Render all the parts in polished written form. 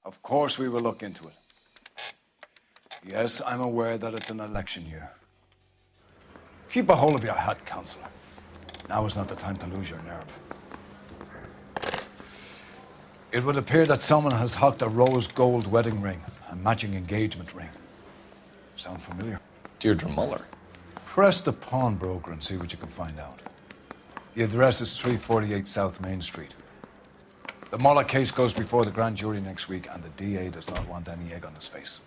Of course we will look into it. Yes, I'm aware that it's an election year. Keep a hold of your hat, Counselor. Now is not the time to lose your nerve. It would appear that someone has hocked a rose gold wedding ring, a matching engagement ring. Sound familiar? Deirdre Muller. Press the pawnbroker and see what you can find out. The address is 348 South Main Street. The Muller case goes before the grand jury next week, and the DA does not want any egg on his face.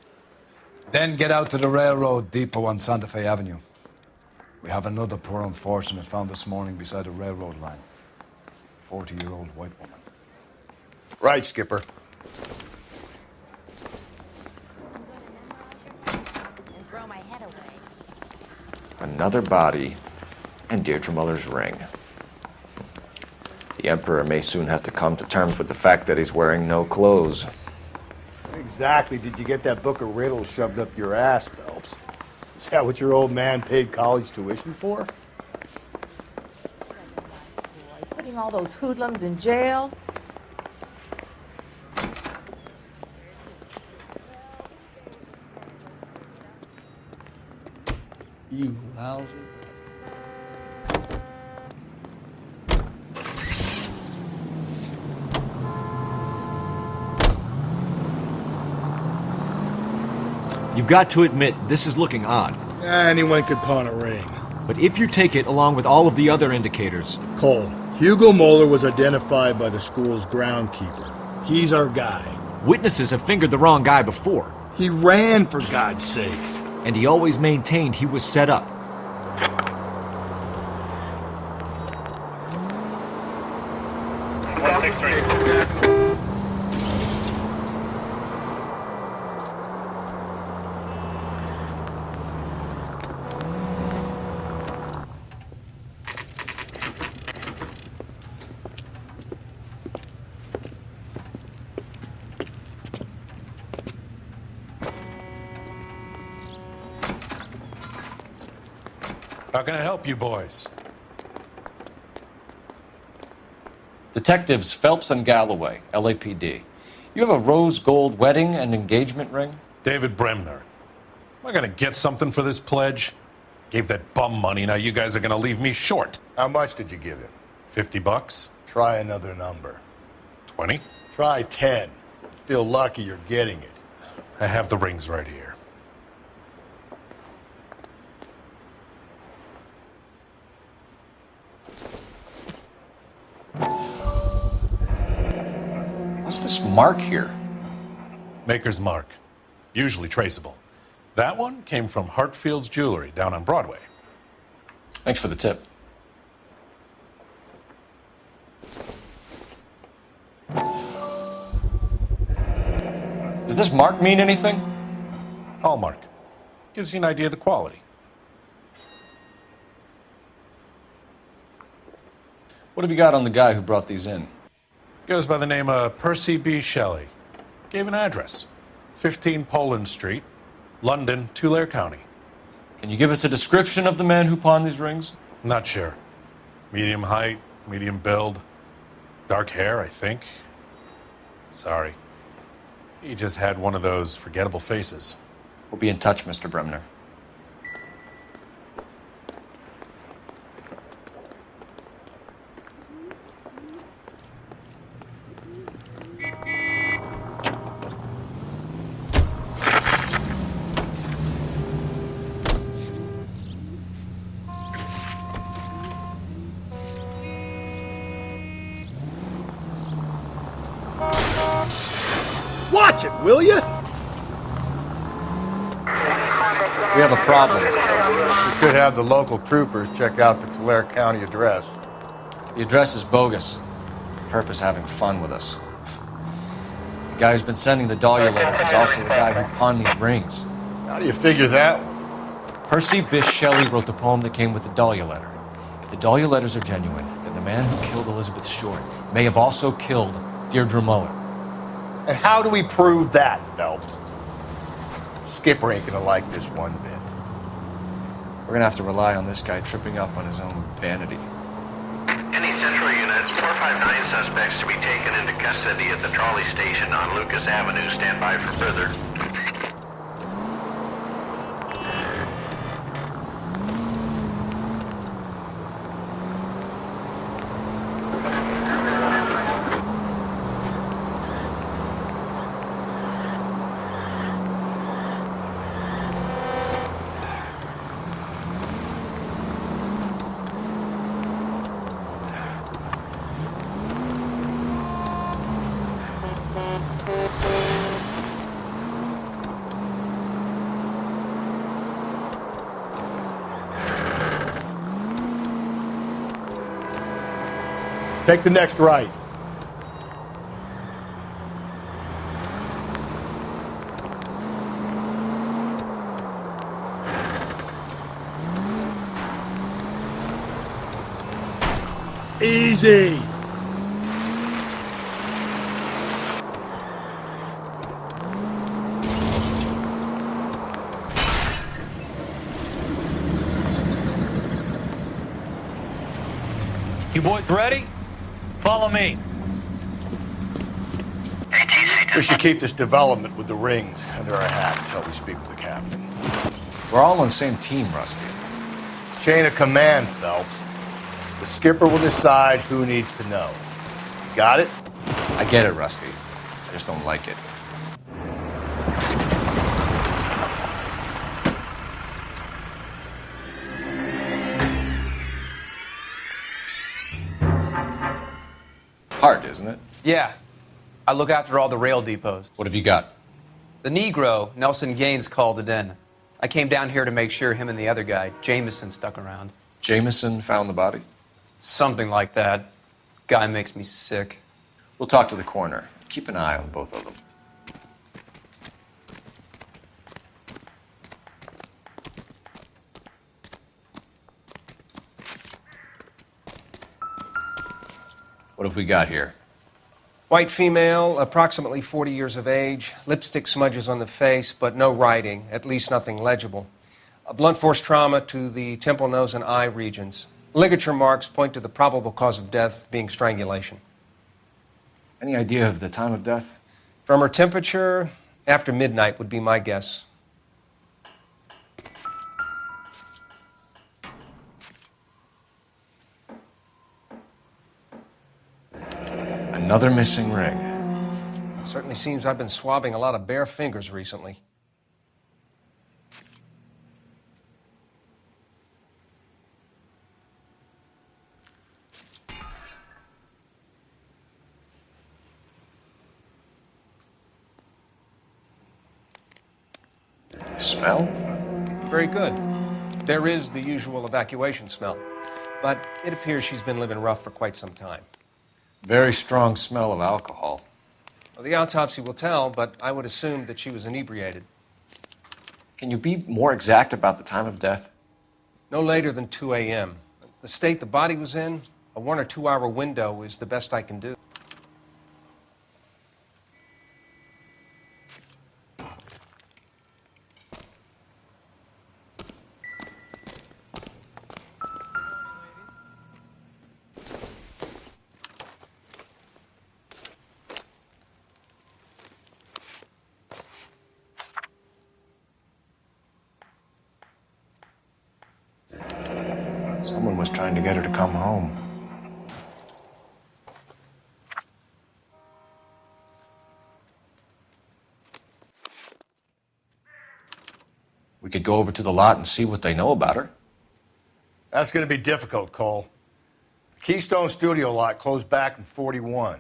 Then get out to the railroad depot on Santa Fe Avenue. We have another poor unfortunate found this morning beside a railroad line. 40-year-old white woman. Right, Skipper. And throw my head away. Another body and Deirdre Muller's ring. The Emperor may soon have to come to terms with the fact that he's wearing no clothes. Exactly did you get that book of riddles shoved up your ass, Phelps? Is that what your old man paid college tuition for? Putting all those hoodlums in jail? You lousy. You've got to admit, this is looking odd. Anyone could pawn a ring. But if you take it along with all of the other indicators... Cole, Hugo Moeller was identified by the school's groundkeeper. He's our guy. Witnesses have fingered the wrong guy before. He ran, for God's sakes. And he always maintained he was set up. How can I help you boys? Detectives Phelps and Galloway, LAPD. You have a rose gold wedding and engagement ring? David Bremner. Am I gonna get something for this pledge? Gave that bum money, now you guys are gonna leave me short. How much did you give him? $50? Try another number. 20? Try 10. Feel lucky you're getting it. I have the rings right here. What's this mark here? Maker's mark. Usually traceable. That one came from Hartfield's Jewelry down on Broadway. Thanks for the tip. Does this mark mean anything? Hallmark. Gives you an idea of the quality. What have you got on the guy who brought these in? Goes by the name of Percy B. Shelley. Gave an address. 15 Poland Street, London, Tulare County. Can you give us a description of the man who pawned these rings? Not sure. Medium height, medium build. Dark hair, I think. Sorry. He just had one of those forgettable faces. We'll be in touch, Mr. Bremner. Watch it, will you? We have a problem. We could have the local troopers check out the Tulare County address. The address is bogus. Perp is having fun with us. The guy who's been sending the Dahlia letters is also the guy who pawned these rings. How do you figure that one? Percy Bysshe Shelley wrote the poem that came with the Dahlia letter. If the Dahlia letters are genuine, then the man who killed Elizabeth Short may have also killed Deirdre Muller. And how do we prove that, Phelps? Skipper ain't gonna like this one bit. We're gonna have to rely on this guy tripping up on his own vanity. Any Central Unit, 459 suspects to be taken into custody at the trolley station on Lucas Avenue. Stand by for further. Take the next right. Easy. You boys ready? Follow me. We should keep this development with the rings under our hat until we speak with the captain. We're all on the same team, Rusty. Chain of command, Phelps. The skipper will decide who needs to know. You got it? I get it, Rusty. I just don't like it. Hard, isn't it? Yeah. I look after all the rail depots. What have you got? The Negro, Nelson Gaines, called it in. I came down here to make sure him and the other guy, Jameson, stuck around. Jameson found the body? Something like that. Guy makes me sick. We'll talk to the coroner. Keep an eye on both of them. What have we got here? White female, approximately 40 years of age, lipstick smudges on the face, but no writing, at least nothing legible. A blunt force trauma to the temple, nose, and eye regions. Ligature marks point to the probable cause of death being strangulation. Any idea of the time of death? From her temperature, after midnight would be my guess. Another missing ring. Certainly seems I've been swabbing a lot of bare fingers recently. Smell? Very good. There is the usual evacuation smell, but it appears she's been living rough for quite some time. Very strong smell of alcohol. Well, the autopsy will tell, but I would assume that she was inebriated. Can you be more exact about the time of death? No later than 2 a.m. The state the body was in, a 1 or 2 hour window is the best I can do. Someone was trying to get her to come home. We could go over to the lot and see what they know about her. That's going to be difficult, Cole. Keystone Studio lot closed back in 41.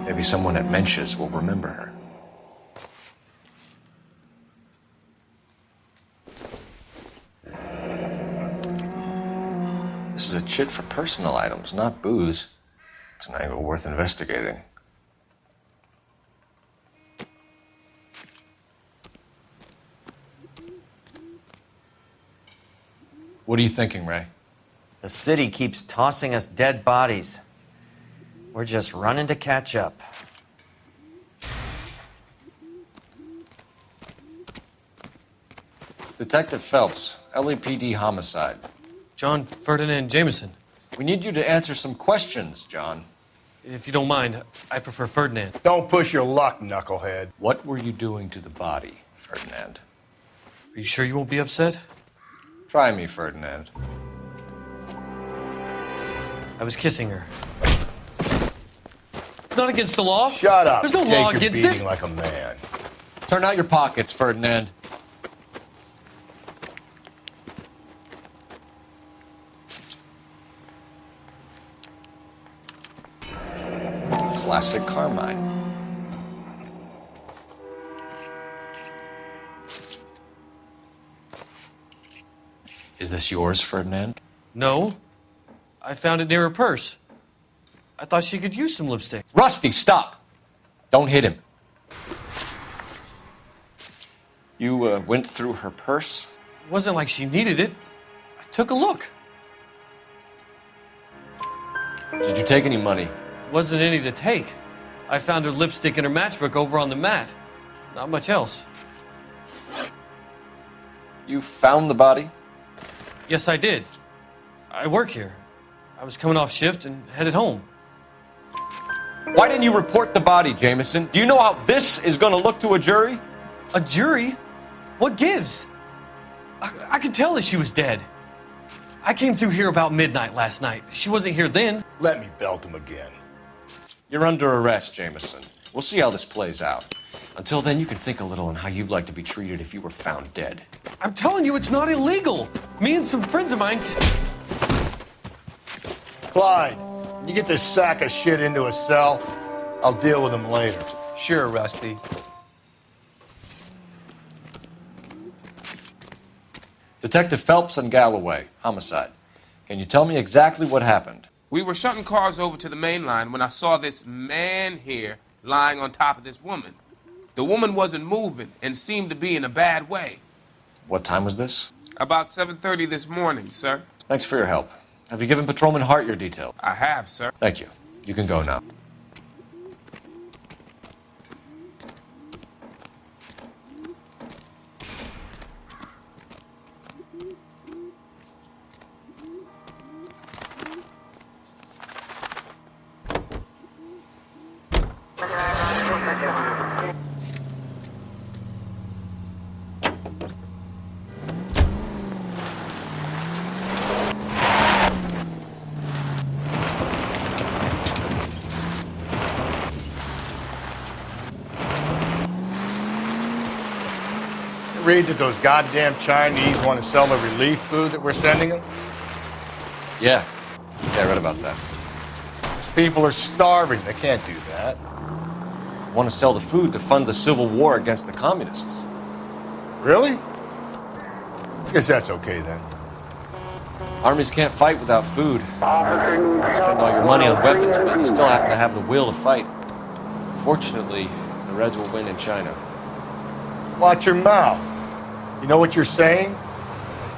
Maybe someone at Mensch's will remember her. is a chit for personal items, not booze. It's an angle worth investigating. What are you thinking, Ray? The city keeps tossing us dead bodies. We're just running to catch up. Detective Phelps, LAPD homicide. John Ferdinand Jameson. We need you to answer some questions, John. If you don't mind, I prefer Ferdinand. Don't push your luck, knucklehead. What were you doing to the body, Ferdinand? Are you sure you won't be upset? Try me, Ferdinand. I was kissing her. It's not against the law. Shut up. There's no Take law your against beating it. like a man. Turn out your pockets, Ferdinand. Classic Carmine. Is this yours, Ferdinand? No. I found it near her purse. I thought she could use some lipstick. Rusty, stop! Don't hit him. You went through her purse? It wasn't like she needed it. I took a look. Did you take any money? Wasn't any to take. I found her lipstick and her matchbook over on the mat. Not much else. You found the body? Yes, I did. I work here. I was coming off shift and headed home. Why didn't you report the body, Jameson? Do you know how this is going to look to a jury? A jury? What gives? I could tell that she was dead. I came through here about midnight last night. She wasn't here then. Let me belt him again. You're under arrest, Jameson. We'll see how this plays out. Until then, you can think a little on how you'd like to be treated if you were found dead. I'm telling you, it's not illegal. Me and some friends of mine... Clyde, you get this sack of shit into a cell. I'll deal with him later. Sure, Rusty. Detective Phelps and Galloway, homicide. Can you tell me exactly what happened? We were shunting cars over to the main line when I saw this man here lying on top of this woman. The woman wasn't moving and seemed to be in a bad way. What time was this? About 7:30 this morning, sir. Thanks for your help. Have you given Patrolman Hart your details? I have, sir. Thank you. You can go now. Read that those goddamn Chinese want to sell the relief food that we're sending them? Yeah, I read about that. These people are starving. They can't do that. Want to sell the food to fund the civil war against the communists. Really? Guess that's okay then. Armies can't fight without food. You spend all your money on weapons, but you still have to have the will to fight. Fortunately, the Reds will win in China. Watch your mouth. You know what you're saying?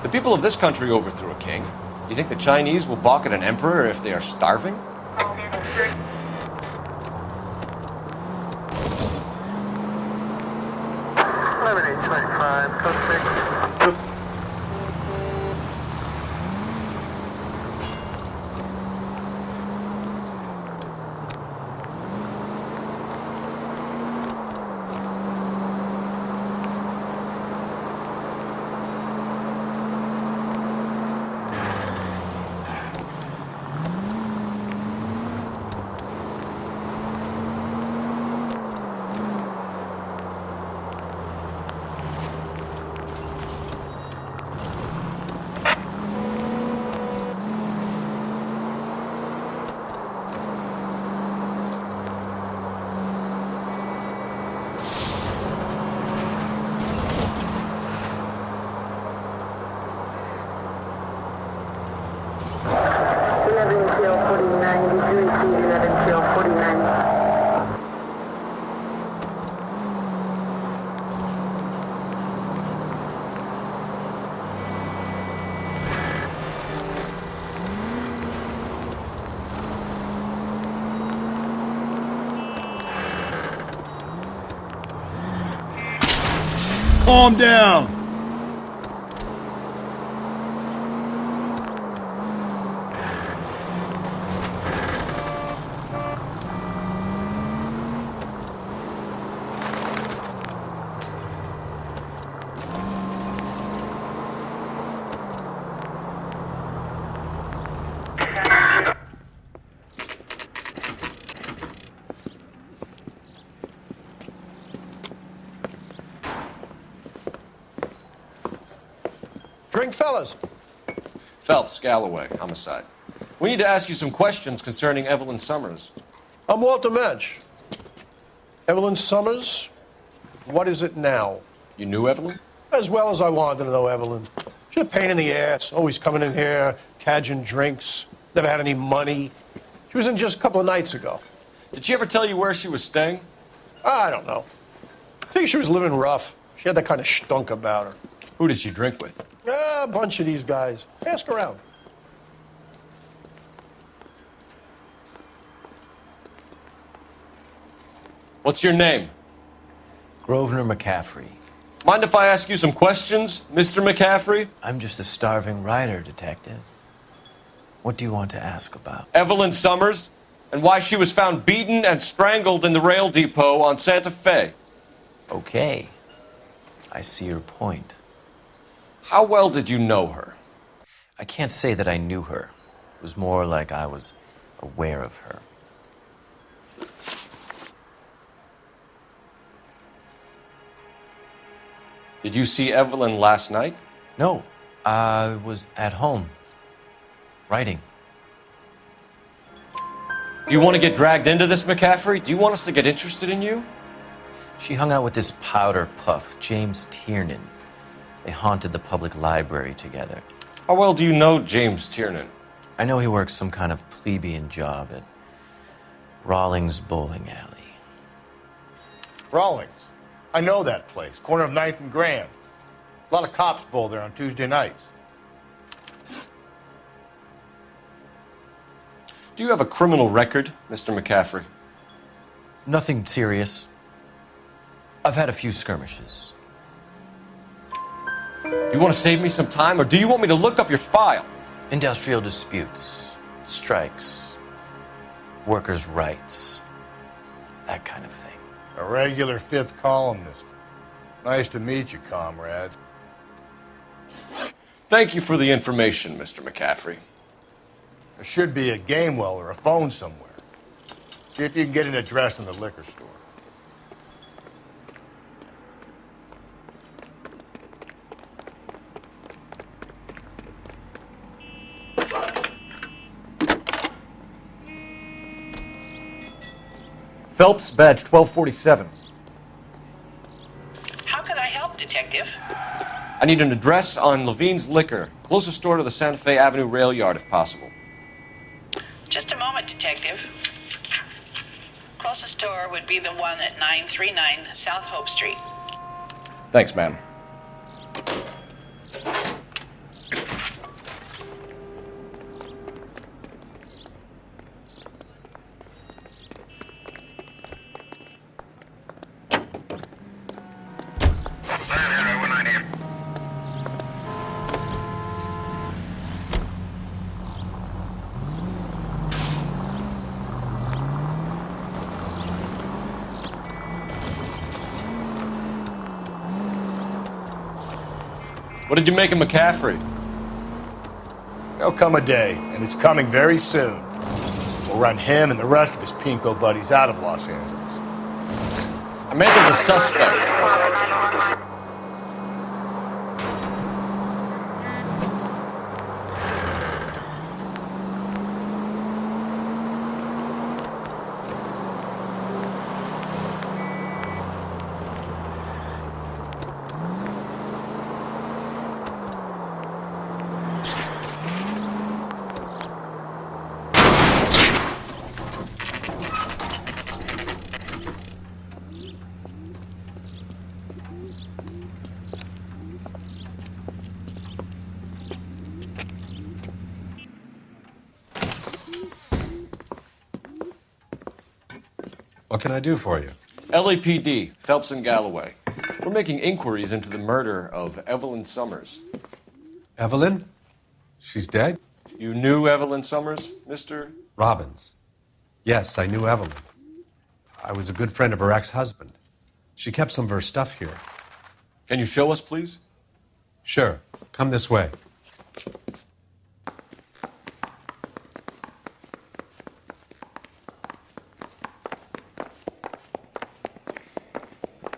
The people of this country overthrew a king. You think the Chinese will balk at an emperor if they are starving? calm down. Drink, fellas. Phelps, Galloway, homicide. We need to ask you some questions concerning Evelyn Summers. I'm Walter Mensch. Evelyn Summers, what is it now? You knew Evelyn? As well as I wanted to know Evelyn. She's a pain in the ass, always coming in here, cadging drinks, never had any money. She was in just a couple of nights ago. Did she ever tell you where she was staying? I don't know. I think she was living rough. She had that kind of stunk about her. Who did she drink with? A bunch of these guys. Ask around. What's your name? Grosvenor McCaffrey. Mind if I ask you some questions, Mr. McCaffrey? I'm just a starving writer, Detective. What do you want to ask about? Evelyn Summers, and why she was found beaten and strangled in the rail depot on Santa Fe. Okay. I see your point. How well did you know her? I can't say that I knew her. It was more like I was aware of her. Did you see Evelyn last night? No, I was at home, writing. Do you want to get dragged into this, McCaffrey? Do you want us to get interested in you? She hung out with this powder puff, James Tiernan. They haunted the public library together. How well do you know James Tiernan? I know he works some kind of plebeian job at Rawlings Bowling Alley. Rawlings. I know that place. Corner of 9th and Grand. A lot of cops bowl there on Tuesday nights. Do you have a criminal record, Mr. McCaffrey? Nothing serious. I've had a few skirmishes. Do you want to save me some time, or do you want me to look up your file? Industrial disputes, strikes, workers' rights, that kind of thing. A regular fifth columnist. Nice to meet you, comrade. Thank you for the information, Mr. McCaffrey. There should be a game well or a phone somewhere. See if you can get an address in the liquor store. Phelps, badge 1247. How can I help, Detective? I need an address on Levine's Liquor, closest store to the Santa Fe Avenue rail yard, if possible. Just a moment, Detective. Closest store would be the one at 939 South Hope Street. Thanks, ma'am. What did you make of McCaffrey? There'll come a day, and it's coming very soon. We'll run him and the rest of his pinko buddies out of Los Angeles. I meant as a suspect. What can I do for you? LAPD, Phelps and Galloway. We're making inquiries into the murder of Evelyn Summers. Evelyn? She's dead? You knew Evelyn Summers, Mr. Robbins. Yes, I knew Evelyn. I was a good friend of her ex-husband. She kept some of her stuff here. Can you show us, please? Sure. Come this way.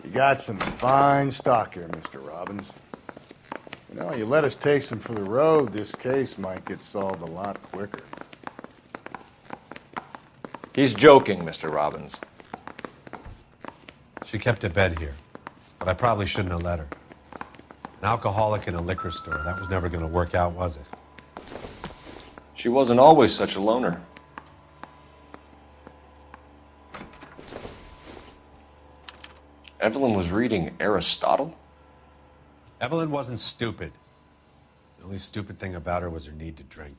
You got some fine stock here, Mr. Robbins. You know, you let us take some for the road, this case might get solved a lot quicker. He's joking, Mr. Robbins. She kept a bed here, but I probably shouldn't have let her. An alcoholic in a liquor store, that was never going to work out, was it? She wasn't always such a loner. Evelyn was reading Aristotle? Evelyn wasn't stupid. The only stupid thing about her was her need to drink.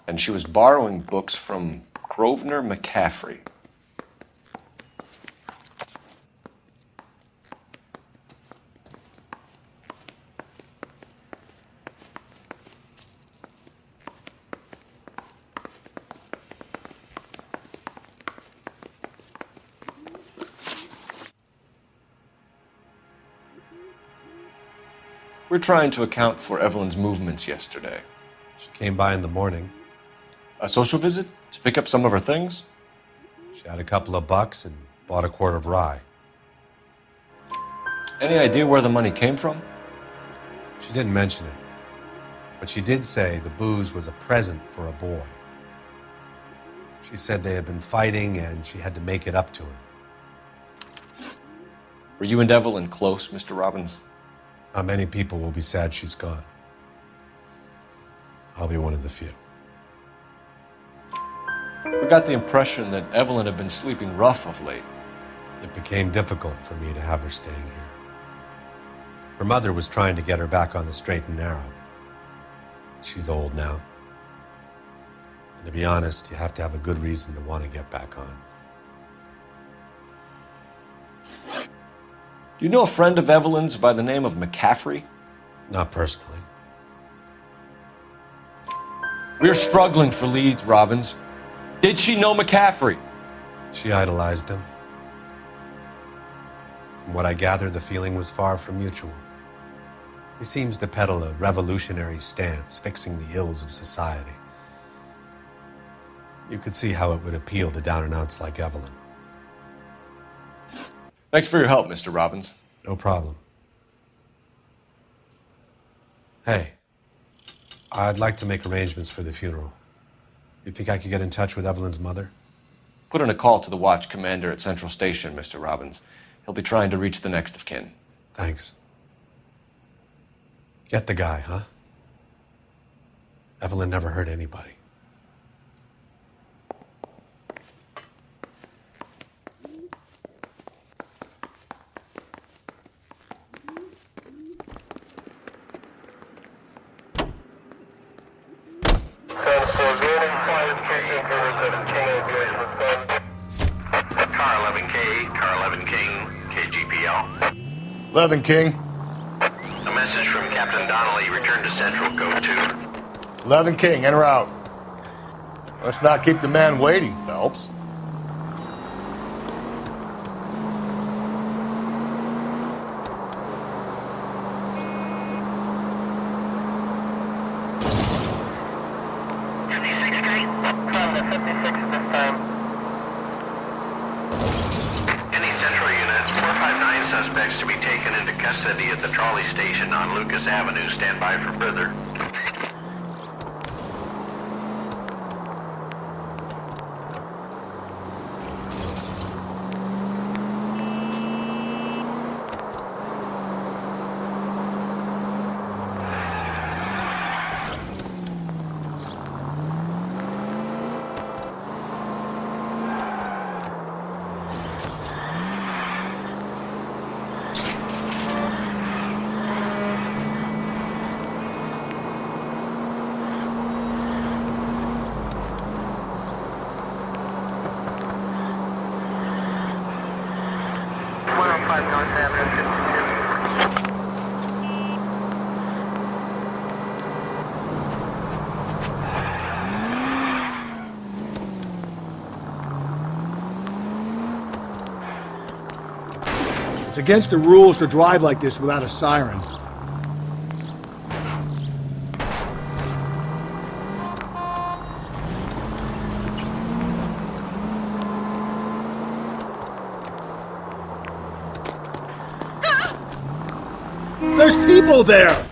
And she was borrowing books from Grosvenor McCaffrey. We're trying to account for Evelyn's movements yesterday. She came by in the morning. A social visit? To pick up some of her things? She had a couple of bucks and bought a quart of rye. Any idea where the money came from? She didn't mention it, but she did say the booze was a present for a boy. She said they had been fighting and she had to make it up to him. Were you and Evelyn close, Mr. Robbins? Not many people will be sad she's gone. I'll be one of the few. We got the impression that Evelyn had been sleeping rough of late. It became difficult for me to have her staying here. Her mother was trying to get her back on the straight and narrow. She's old now. And to be honest, you have to have a good reason to want to get back on. Do you know a friend of Evelyn's by the name of McCaffrey? Not personally. We're struggling for leads, Robbins. Did she know McCaffrey? She idolized him. From what I gather, the feeling was far from mutual. He seems to peddle a revolutionary stance, fixing the ills of society. You could see how it would appeal to down-and-outs like Evelyn. Thanks for your help, Mr. Robbins. No problem. Hey, I'd like to make arrangements for the funeral. You think I could get in touch with Evelyn's mother? Put in a call to the watch commander at Central Station, Mr. Robbins. He'll be trying to reach the next of kin. Thanks. Get the guy, huh? Evelyn never hurt anybody. Car 11K, Car 11 King, KGPL. 11 King. A message from Captain Donnelly. Return to Central. Go to 11 King, en route. Let's not keep the man waiting, Phelps. any Central unit. 459 suspects to be taken into custody at the trolley station on Lucas Avenue. Stand by for further. It's against the rules to drive like this without a siren. There's people there!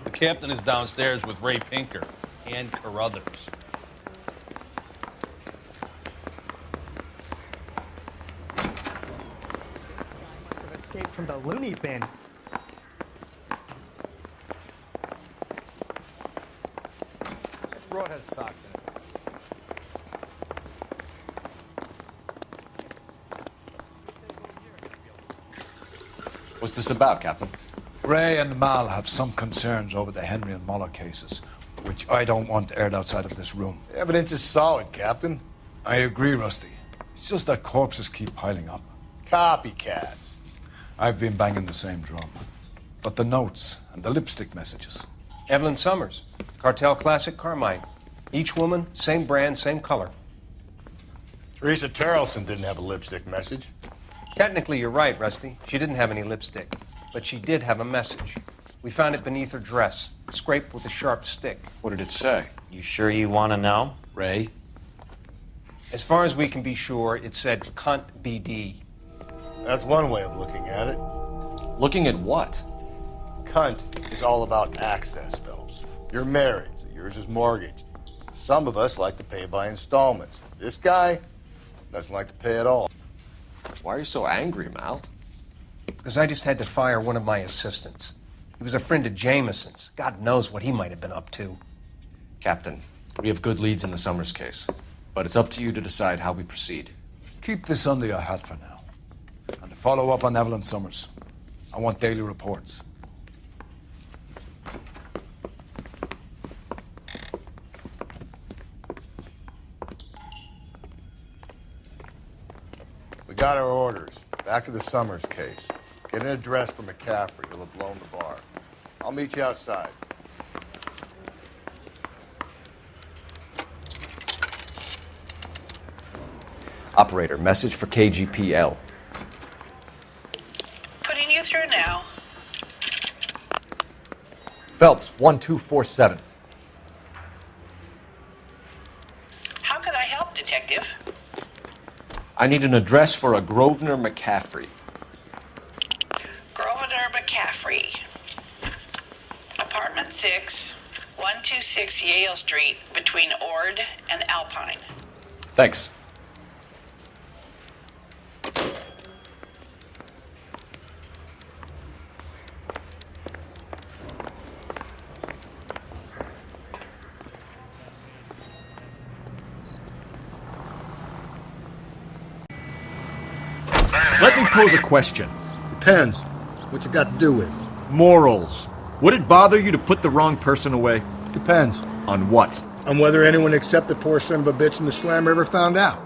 The captain is downstairs with Ray Pinker and Carruthers. Must have escaped from the loony bin. Broad has socks in it. What's this about, Captain? Ray and Mal have some concerns over the Henry and Muller cases, which I don't want aired outside of this room. The evidence is solid, Captain. I agree, Rusty. It's just that corpses keep piling up. Copycats. I've been banging the same drum. But the notes and the lipstick messages. Evelyn Summers, Cartel Classic Carmine. Each woman, same brand, same color. Teresa Terrelson didn't have a lipstick message. Technically, you're right, Rusty. She didn't have any lipstick. But she did have a message. We found it beneath her dress, scraped with a sharp stick. What did it say? You sure you want to know? Ray? As far as we can be sure, it said cunt BD. That's one way of looking at it. Looking at what? Cunt is all about access, Phelps. You're married, so yours is mortgaged. Some of us like to pay by installments. This guy doesn't like to pay at all. Why are you so angry, Mal? Because I just had to fire one of my assistants. He was a friend of Jameson's. God knows what he might have been up to. Captain, we have good leads in the Summers case, but it's up to you to decide how we proceed. Keep this under your hat for now. And to follow up on Evelyn Summers, I want daily reports. We got our orders. Back to the Summers case. Get an address for McCaffrey. He'll have blown the bar. I'll meet you outside. Operator, message for KGPL. Putting you through now. Phelps, 1247. How could I help, Detective? I need an address for a Grosvenor McCaffrey. Grosvenor McCaffrey. Apartment 6, 126 Yale Street, between Ord and Alpine. Thanks. Let me pose a question. Depends. What you got to do with? Morals. Would it bother you to put the wrong person away? Depends. On what? On whether anyone except the poor son of a bitch in the slammer ever found out.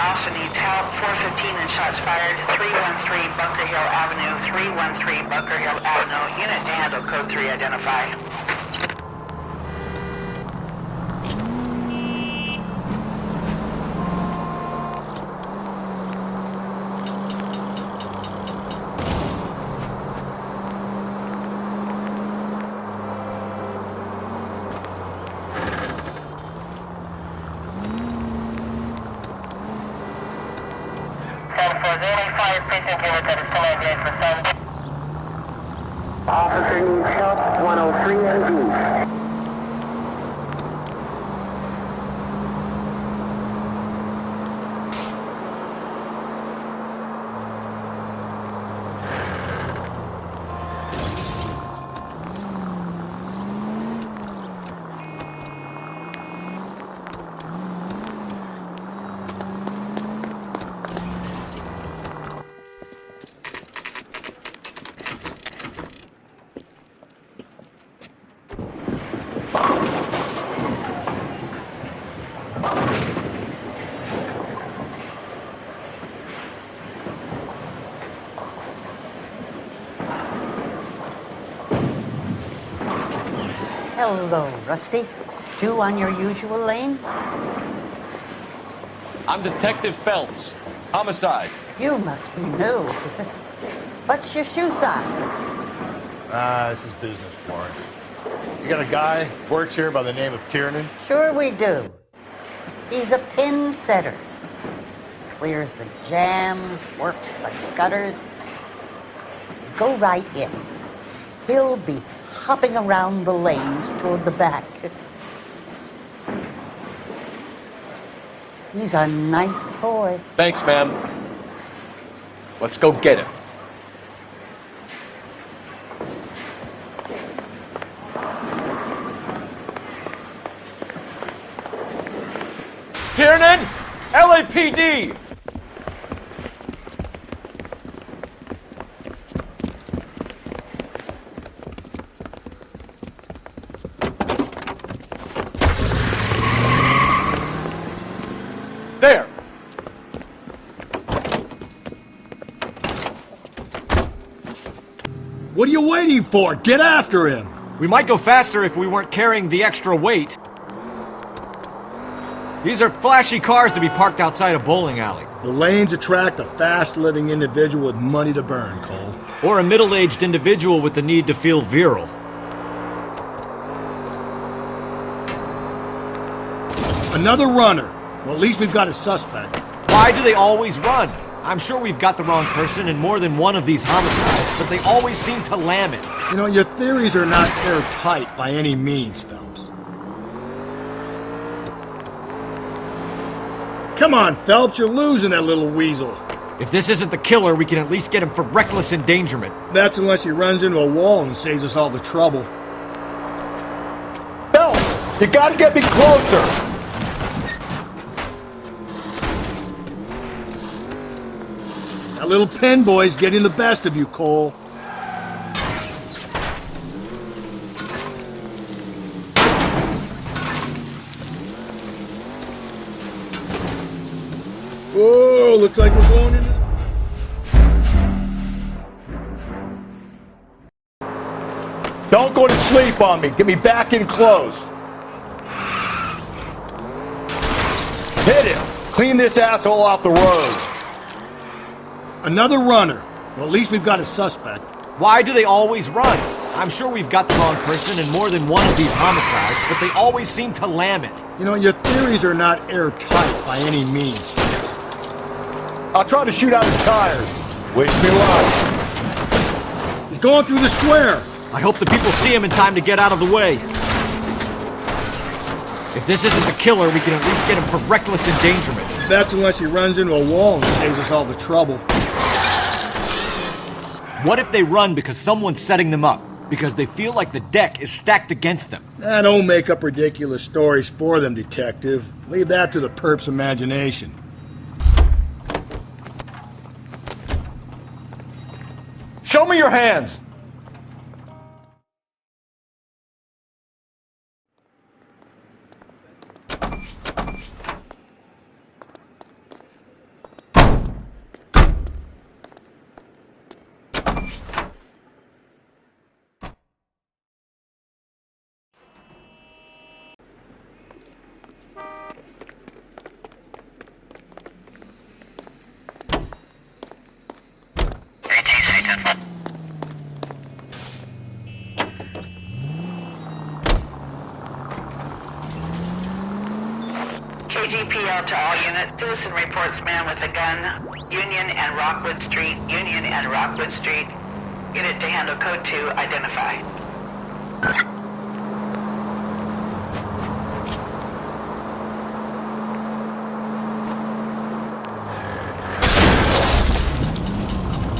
Also needs help. 415 and shots fired. 313 Bunker Hill Avenue. 313 Bunker Hill Avenue. Unit to handle code 3 identify. Officer needs help, 103 and east. Hello, Rusty. Two on your usual lane? I'm Detective Phelps. Homicide. You must be new. What's your shoe size? This is business, Florence. You got a guy who works here by the name of Tiernan? Sure we do. He's a pin setter. Clears the jams, works the gutters. Go right in. He'll be hopping around the lanes toward the back. He's a nice boy. Thanks, ma'am. Let's go get him. Tiernan! LAPD! There! What are you waiting for? Get after him! We might go faster if we weren't carrying the extra weight. These are flashy cars to be parked outside a bowling alley. The lanes attract a fast-living individual with money to burn, Cole. Or a middle-aged individual with the need to feel virile. Another runner. Well, at least we've got a suspect. Why do they always run? I'm sure we've got the wrong person in more than one of these homicides, but they always seem to lam it. You know, your theories are not airtight by any means, Phelps. Come on, Phelps, you're losing that little weasel. If this isn't the killer, we can at least get him for reckless endangerment. That's unless he runs into a wall and saves us all the trouble. Phelps, you gotta get me closer! That little pen boy's getting the best of you, Cole. Whoa, looks like we're going in. Don't go to sleep on me. Get me back in close. Hit him. Clean this asshole off the road. Another runner. Well, at least we've got a suspect. Why do they always run? I'm sure we've got the wrong person in more than one of these homicides, but they always seem to lam it. You know, your theories are not airtight by any means. I'll try to shoot out his tires. Wish me luck. He's going through the square. I hope the people see him in time to get out of the way. If this isn't the killer, we can at least get him for reckless endangerment. That's unless he runs into a wall and saves us all the trouble. What if they run because someone's setting them up? Because they feel like the deck is stacked against them? Don't make up ridiculous stories for them, detective. Leave that to the perp's imagination. Show me your hands! KGPL to all units. Citizen reports man with a gun. Union and Rockwood Street. Union and Rockwood Street. Unit to handle code 2, identify.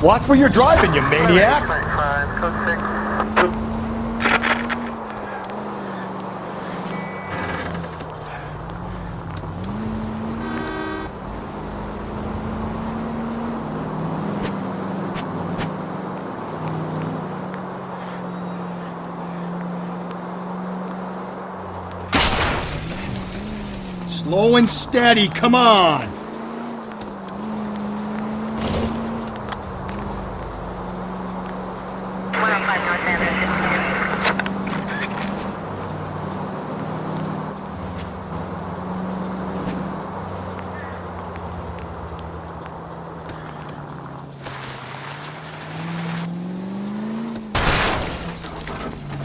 Watch where you're driving, you maniac! Slow and steady, come on!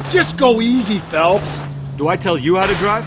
Just go easy, Phelps. Do I tell you how to drive?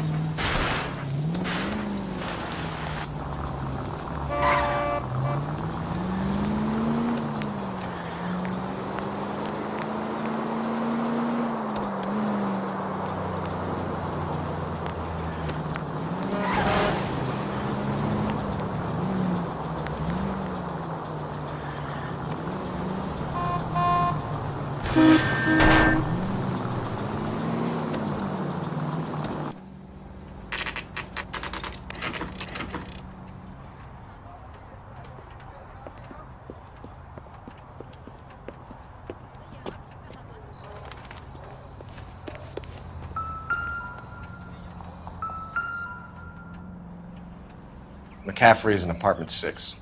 McCaffrey is in apartment 6.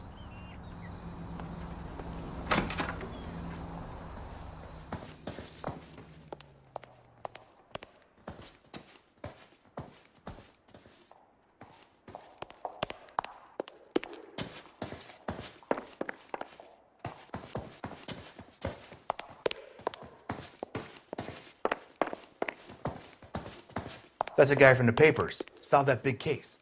That's the guy from the papers. Solved that big case.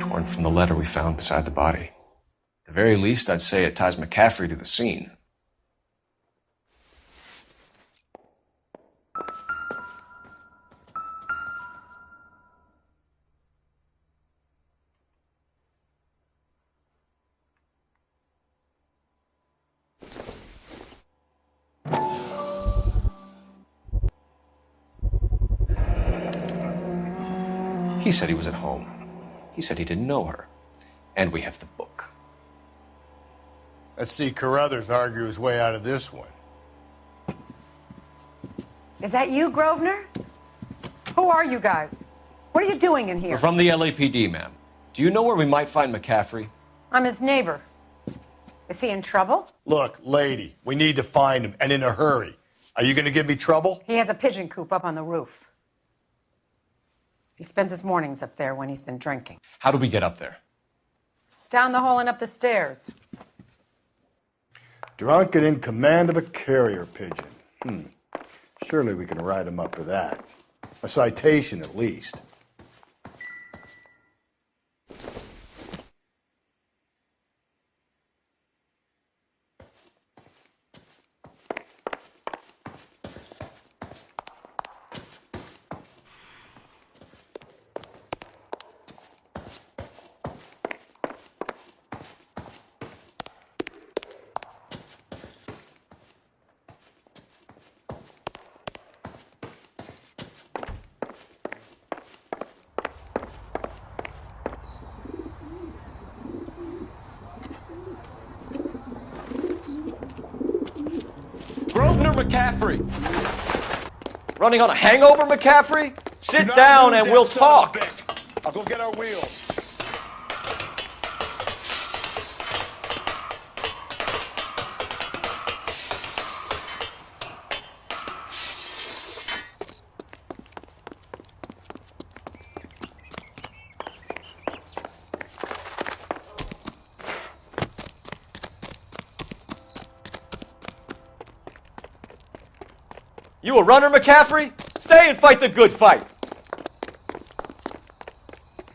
Torn from the letter we found beside the body. At the very least, I'd say it ties McCaffrey to the scene. He said he was at home. He said he didn't know her. And we have the book. Let's see Carruthers argue his way out of this one. Is that you, Grosvenor? Who are you guys? What are you doing in here? We're from the LAPD, ma'am. Do you know where we might find McCaffrey? I'm his neighbor. Is he in trouble? Look, lady, we need to find him, and in a hurry. Are you going to give me trouble? He has a pigeon coop up on the roof. He spends his mornings up there when he's been drinking. How do we get up there? Down the hall and up the stairs. Drunk and in command of a carrier pigeon. Surely we can write him up for that. A citation, at least. Grosvenor McCaffrey. Running on a hangover, McCaffrey? Sit down and we'll talk. I'll go get our wheels. You a runner, McCaffrey? Stay and fight the good fight.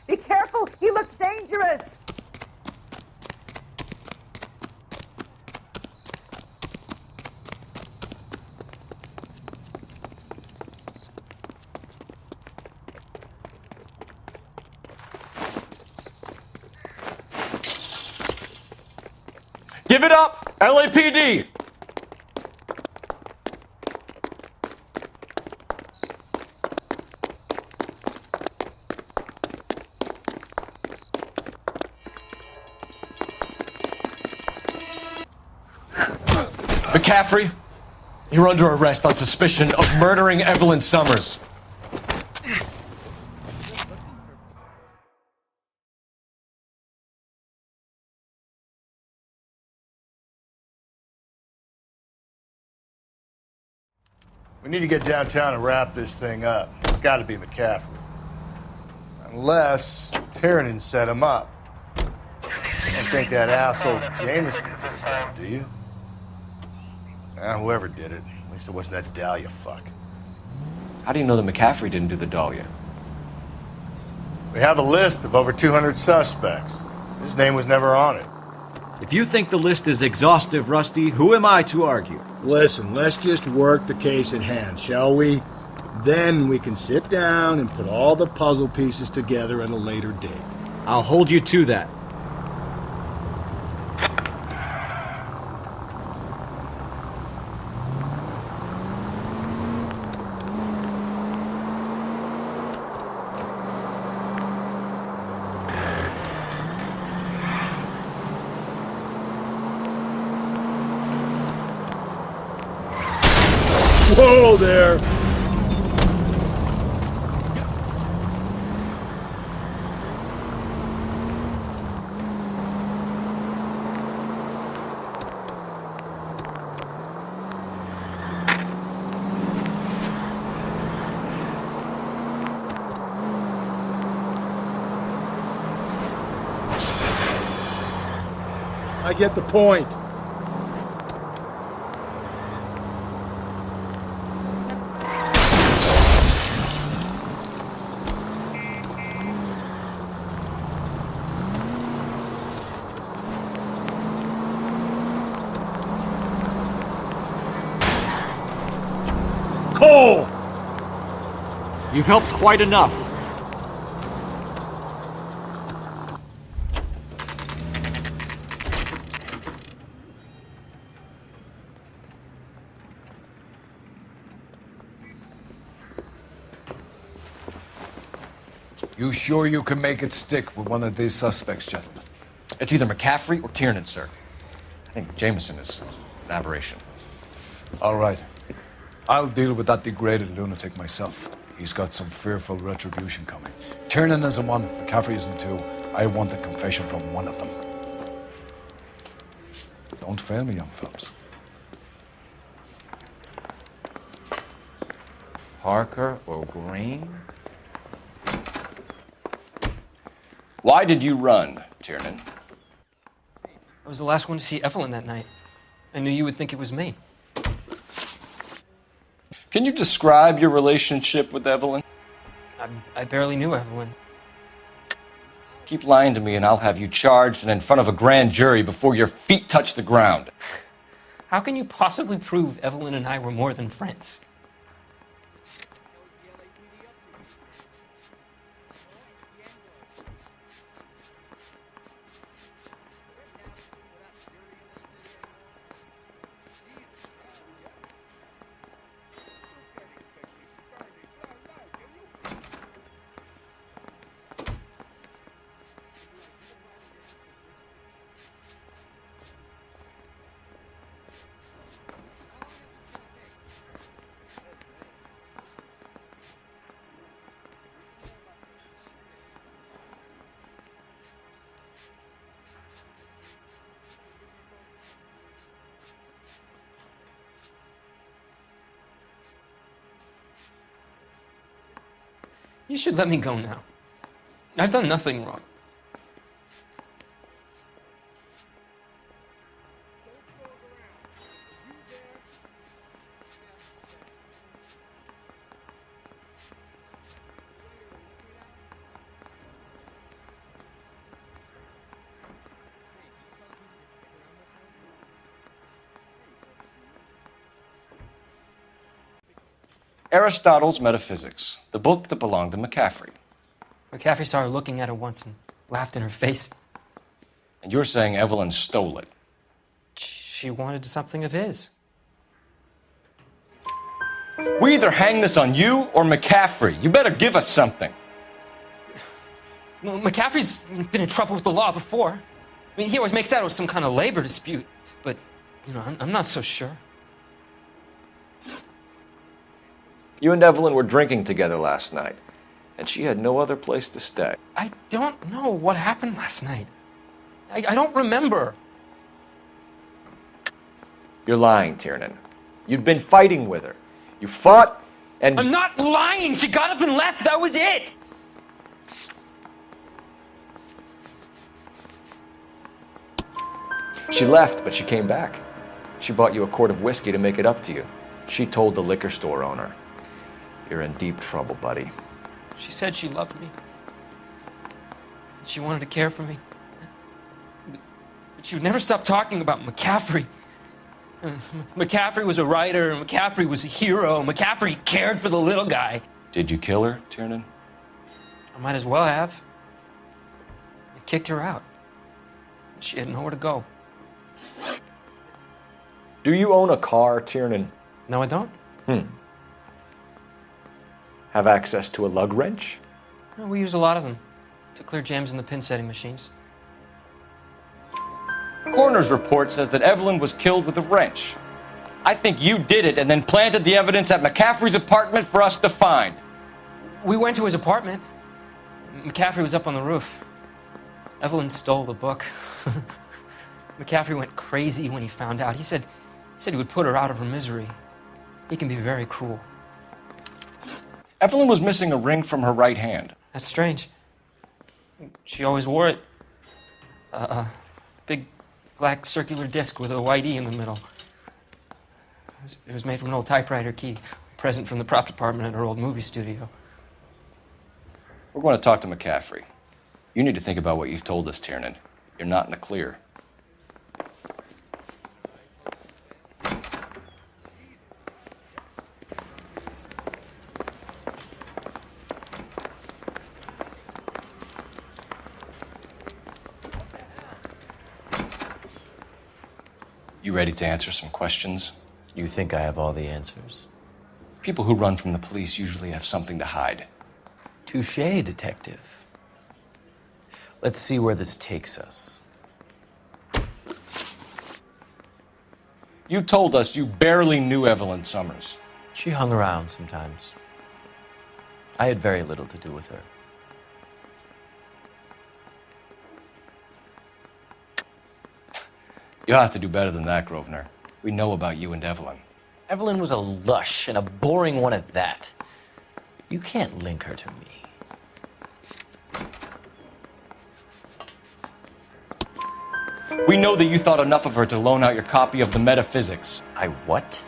Be careful, he looks dangerous. Give it up, LAPD. McCaffrey, you're under arrest on suspicion of murdering Evelyn Summers. We need to get downtown and wrap this thing up. It's got to be McCaffrey. Unless Tiernan set him up. Don't think that asshole Jameson did that, do you? Whoever did it. At least it wasn't that Dahlia fuck. How do you know that McCaffrey didn't do the Dahlia? We have a list of over 200 suspects. His name was never on it. If you think the list is exhaustive, Rusty, who am I to argue? Listen, let's just work the case at hand, shall we? Then we can sit down and put all the puzzle pieces together at a later date. I'll hold you to that. Whoa there! I get the point. Cole! You've helped quite enough. You sure you can make it stick with one of these suspects, gentlemen? It's either McCaffrey or Tiernan, sir. I think Jameson is an aberration. All right. I'll deal with that degraded lunatic myself. He's got some fearful retribution coming. Tiernan isn't one, McCaffrey isn't two. I want a confession from one of them. Don't fail me, young fellows. Parker or Green? Why did you run, Tiernan? I was the last one to see Evelyn that night. I knew you would think it was me. Can you describe your relationship with Evelyn? I barely knew Evelyn. Keep lying to me and I'll have you charged and in front of a grand jury before your feet touch the ground. How can you possibly prove Evelyn and I were more than friends? You should let me go now. I've done nothing wrong. Aristotle's Metaphysics, the book that belonged to McCaffrey. McCaffrey saw her looking at it once and laughed in her face. And you're saying Evelyn stole it? She wanted something of his. We either hang this on you or McCaffrey. You better give us something. Well, McCaffrey's been in trouble with the law before. I mean, he always makes out it was some kind of labor dispute. But, you know, I'm not so sure. You and Evelyn were drinking together last night, and she had no other place to stay. I don't know what happened last night. I don't remember. You're lying, Tiernan. You'd been fighting with her. You fought, and... I'm not lying! She got up and left! That was it! She left, but she came back. She bought you a quart of whiskey to make it up to you. She told the liquor store owner. You're in deep trouble, buddy. She said she loved me. She wanted to care for me. But she would never stop talking about McCaffrey. McCaffrey was a writer, McCaffrey was a hero, McCaffrey cared for the little guy. Did you kill her, Tiernan? I might as well have. I kicked her out. She had nowhere to go. Do you own a car, Tiernan? No, I don't. Have access to a lug wrench? Well, we use a lot of them to clear jams in the pin setting machines. Coroner's report says that Evelyn was killed with a wrench. I think you did it and then planted the evidence at McCaffrey's apartment for us to find. We went to his apartment. McCaffrey was up on the roof. Evelyn stole the book. McCaffrey went crazy when he found out. He said he would put her out of her misery. He can be very cruel. Evelyn was missing a ring from her right hand. That's strange. She always wore it. A big black circular disc with a white E in the middle. It was made from an old typewriter key, a present from the prop department at her old movie studio. We're going to talk to McCaffrey. You need to think about what you've told us, Tiernan. You're not in the clear. You ready to answer some questions? You think I have all the answers? People who run from the police usually have something to hide. Touché, detective. Let's see where this takes us. You told us you barely knew Evelyn Summers. She hung around sometimes. I had very little to do with her. You'll have to do better than that, Grosvenor. We know about you and Evelyn. Evelyn was a lush, and a boring one at that. You can't link her to me. We know that you thought enough of her to loan out your copy of the Metaphysics. I what?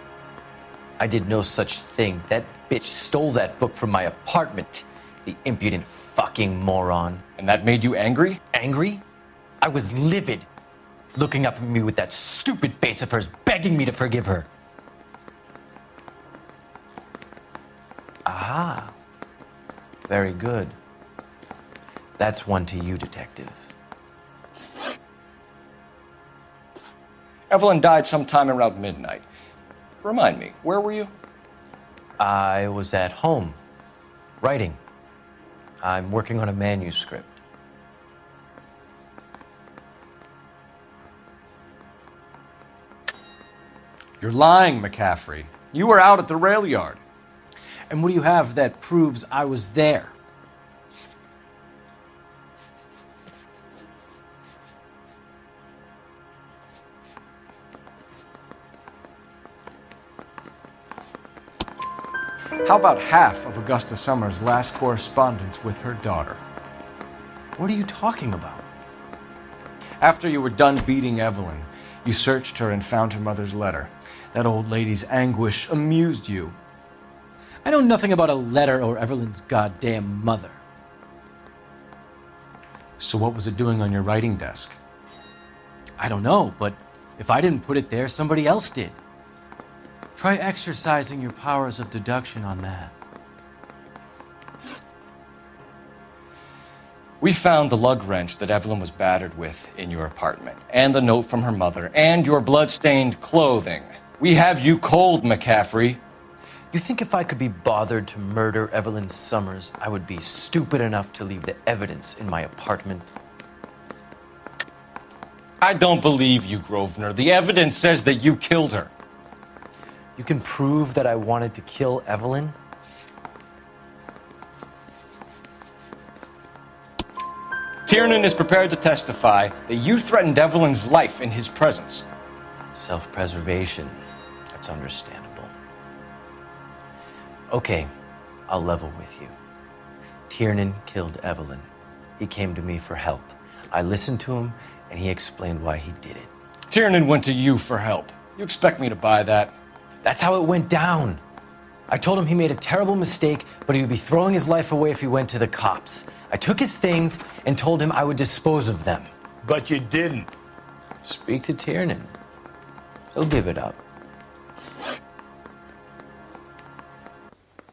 I did no such thing. That bitch stole that book from my apartment. The impudent fucking moron. And that made you angry? Angry? I was livid. Looking up at me with that stupid face of hers, begging me to forgive her. Ah. Very good. That's one to you, detective. Evelyn died sometime around midnight. Remind me, where were you? I was at home, writing. I'm working on a manuscript. You're lying, McCaffrey. You were out at the rail yard. And what do you have that proves I was there? How about half of Augusta Summers' last correspondence with her daughter? What are you talking about? After you were done beating Evelyn, you searched her and found her mother's letter. That old lady's anguish amused you. I know nothing about a letter or Evelyn's goddamn mother. So what was it doing on your writing desk? I don't know, but if I didn't put it there, somebody else did. Try exercising your powers of deduction on that. We found the lug wrench that Evelyn was battered with in your apartment, and the note from her mother, and your blood-stained clothing. We have you cold, McCaffrey. You think if I could be bothered to murder Evelyn Summers, I would be stupid enough to leave the evidence in my apartment? I don't believe you, Grosvenor. The evidence says that you killed her. You can prove that I wanted to kill Evelyn? Tiernan is prepared to testify that you threatened Evelyn's life in his presence. Self-preservation. That's understandable. Okay, I'll level with you. Tiernan killed Evelyn. He came to me for help. I listened to him, and he explained why he did it. Tiernan went to you for help. You expect me to buy that? That's how it went down. I told him he made a terrible mistake, but he would be throwing his life away if he went to the cops. I took his things and told him I would dispose of them. But you didn't. Speak to Tiernan. He'll give it up.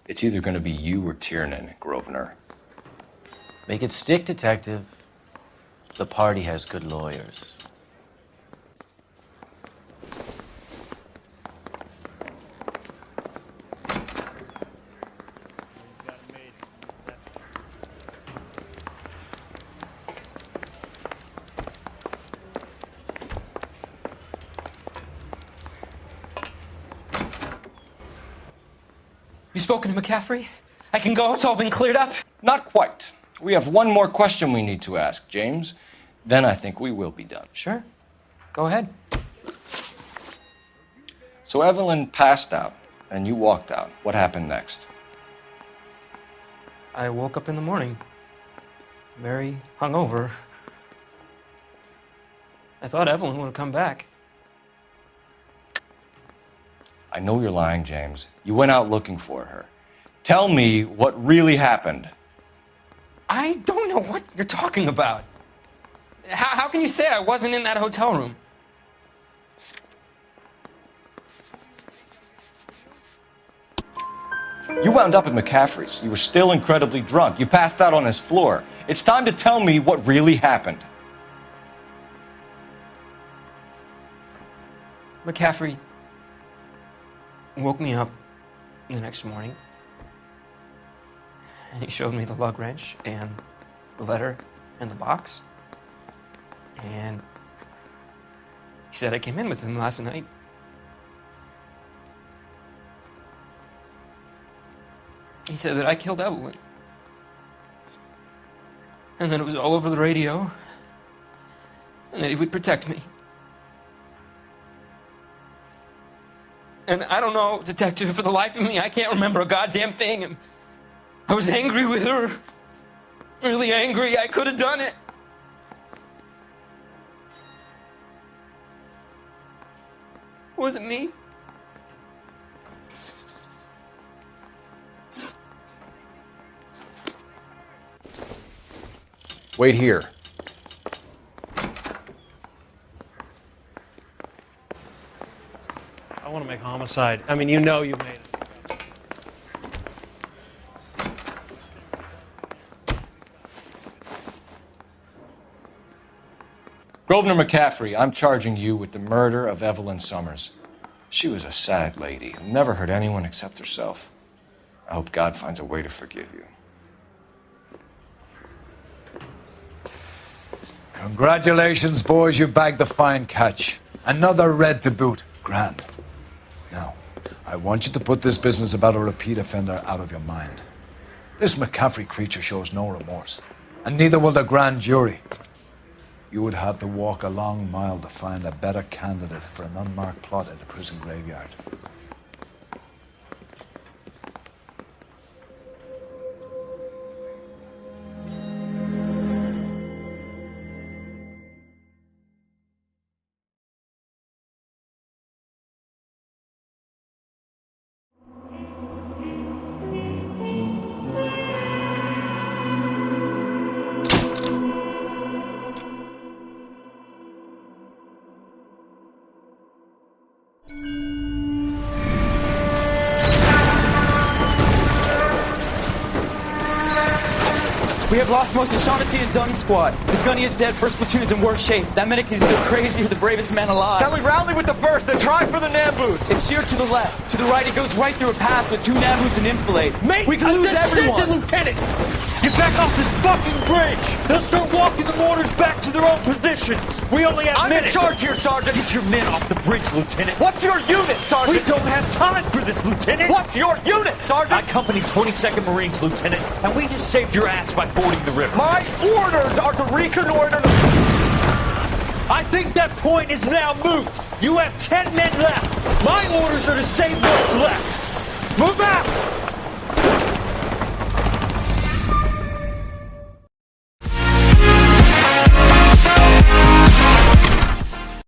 It's either going to be you or Tiernan, Grosvenor. Make it stick, detective. The party has good lawyers. You spoken to McCaffrey? I can go? It's all been cleared up? Not quite. We have one more question we need to ask, James. Then I think we will be done. Sure. Go ahead. So Evelyn passed out, and you walked out. What happened next? I woke up in the morning, very hungover. I thought Evelyn would have come back. I know you're lying, James. You went out looking for her. Tell me what really happened. I don't know what you're talking about. How can you say I wasn't in that hotel room? You wound up at McCaffrey's. You were still incredibly drunk. You passed out on his floor. It's time to tell me what really happened. McCaffrey woke me up the next morning, and he showed me the lug wrench and the letter and the box. And he said I came in with him last night. He said that I killed Evelyn. And that it was all over the radio. And that he would protect me. And I don't know, detective, for the life of me, I can't remember a goddamn thing. And I was angry with her. Really angry. I could have done it. Was it me? Wait here. I want to make homicide. I mean, you know you made it. Grosvenor McCaffrey, I'm charging you with the murder of Evelyn Summers. She was a sad lady who never hurt anyone except herself. I hope God finds a way to forgive you. Congratulations, boys. You bagged the fine catch. Another red to boot. Grand. Now, I want you to put this business about a repeat offender out of your mind. This McCaffrey creature shows no remorse, and neither will the grand jury. You would have to walk a long mile to find a better candidate for an unmarked plot in the prison graveyard. We have lost most of Shaughnessy and Dunn's squad. The gunny is dead. First platoon is in worse shape. That medic is either crazy or the bravest man alive. Then we rally with the first and try for the Nambus. It's sheer to the left. To the right, it goes right through a pass with 2 Nambus and enfilade. Mate, we can lose everyone. Lieutenant, get back off this fucking bridge. They'll start walking the mortars back to their own positions. We only have minutes. I'm in charge here, Sergeant. Get your men off the bridge, Lieutenant. What's your unit, Sergeant? We don't have time for this, Lieutenant. What's your unit, Sergeant? I company 22nd Marines, Lieutenant, and we just saved your ass by fording the river. My orders are to reconnoiter the... I think that point is now moot. You have 10 men left. My orders are to save what's left. Move out!